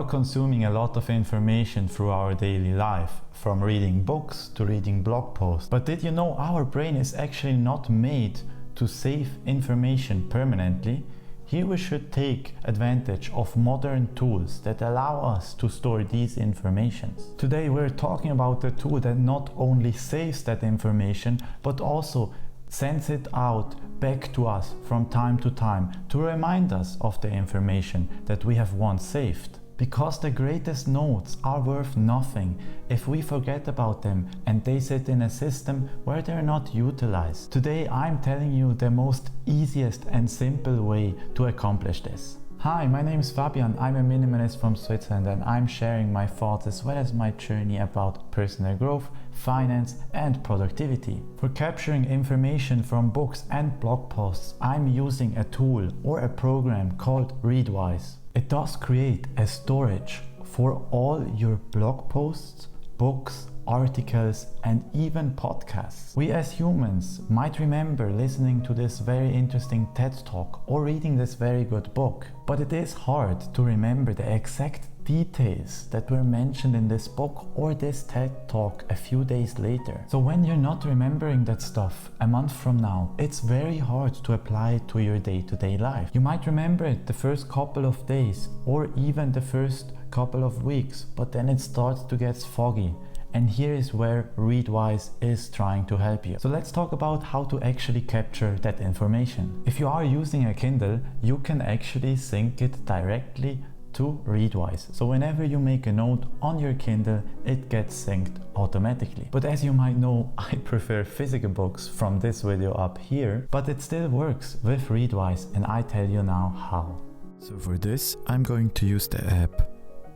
consuming a lot of information through our daily life, from reading books to reading blog posts. But did you know our brain is actually not made to save information permanently? Here we should take advantage of modern tools that allow us to store these informations. Today we're talking about a tool that not only saves that information, but also sends it out back to us from time to time to remind us of the information that we have once saved. Because the greatest notes are worth nothing if we forget about them and they sit in a system where they're not utilized. Today I'm telling you the most easiest and simple way to accomplish this. Hi, my name is Fabian, I'm a minimalist from Switzerland and I'm sharing my thoughts as well as my journey about personal growth, finance and productivity. For capturing information from books and blog posts, I'm using a tool or a program called Readwise. It does create a storage for all your blog posts, books, articles and even podcasts. We as humans might remember listening to this very interesting TED Talk or reading this very good book, but it is hard to remember the exact details that were mentioned in this book or this TED Talk a few days later. So when you're not remembering that stuff a month from now, it's very hard to apply it to your day-to-day life. You might remember it the first couple of days or even the first couple of weeks, but then it starts to get foggy. And here is where Readwise is trying to help you. So let's talk about how to actually capture that information. If you are using a Kindle, you can actually sync it directly to Readwise. So whenever you make a note on your Kindle, it gets synced automatically. But as you might know, I prefer physical books from this video up here, but it still works with Readwise and I tell you now how. So for this, I'm going to use the app.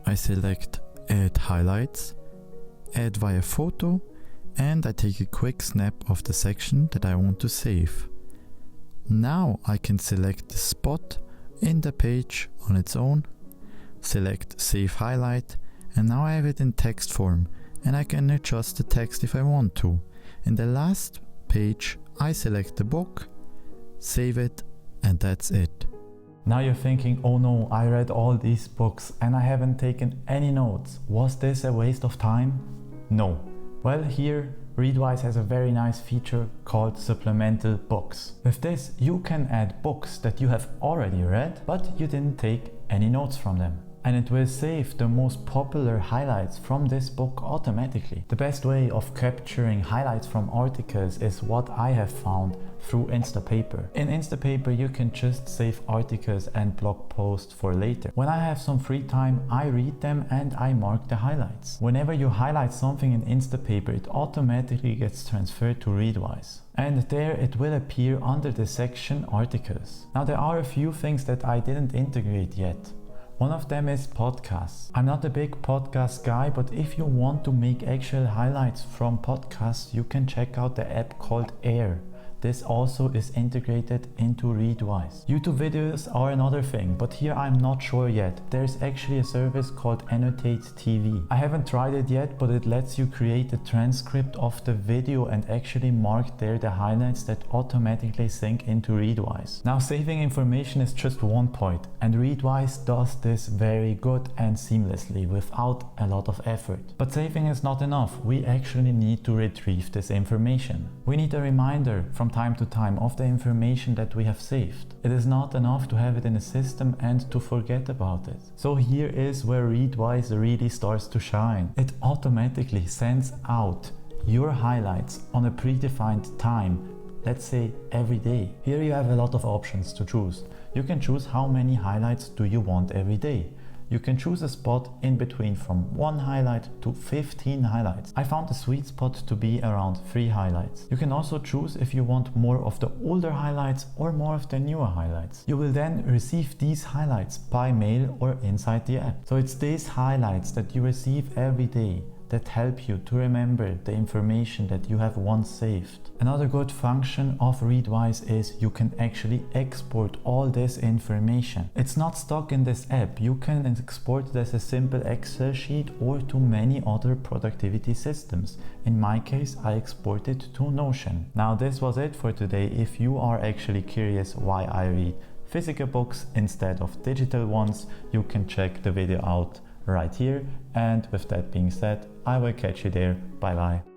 I select Add Highlights, Add via photo, and I take a quick snap of the section that I want to save. Now I can select the spot in the page on its own, select Save Highlight, and now I have it in text form and I can adjust the text if I want to. In the last page I select the book, save it, and that's it. Now you're thinking, oh no, I read all these books and I haven't taken any notes. Was this a waste of time? No. Well, here Readwise has a very nice feature called supplemental books. With this, you can add books that you have already read, but you didn't take any notes from them. And it will save the most popular highlights from this book automatically. The best way of capturing highlights from articles is what I have found through Instapaper. In Instapaper you can just save articles and blog posts for later. When I have some free time, I read them and I mark the highlights. Whenever you highlight something in Instapaper, it automatically gets transferred to Readwise. And there it will appear under the section Articles. Now there are a few things that I didn't integrate yet. One of them is podcasts. I'm not a big podcast guy, but if you want to make actual highlights from podcasts, you can check out the app called Air. This also is integrated into Readwise. YouTube videos are another thing, but here I'm not sure yet. There's actually a service called Annotate TV. I haven't tried it yet, but it lets you create a transcript of the video and actually mark there the highlights that automatically sync into Readwise. Now saving information is just one point, and Readwise does this very good and seamlessly without a lot of effort. But saving is not enough. We actually need to retrieve this information. We need a reminder from time to time of the information that we have saved. It is not enough to have it in a system and to forget about it. So here is where Readwise really starts to shine. It automatically sends out your highlights on a predefined time, let's say every day. Here you have a lot of options to choose. You can choose how many highlights do you want every day. You can choose a spot in between from 1 highlight to 15 highlights. I found the sweet spot to be around 3 highlights. You can also choose if you want more of the older highlights or more of the newer highlights. You will then receive these highlights by mail or inside the app. So it's these highlights that you receive every day that help you to remember the information that you have once saved. Another good function of Readwise is you can actually export all this information. It's not stuck in this app. You can export it as a simple Excel sheet or to many other productivity systems. In my case, I exported to Notion. Now this was it for today. If you are actually curious why I read physical books instead of digital ones, you can check the video out right here. And with that being said, I will catch you there. Bye bye.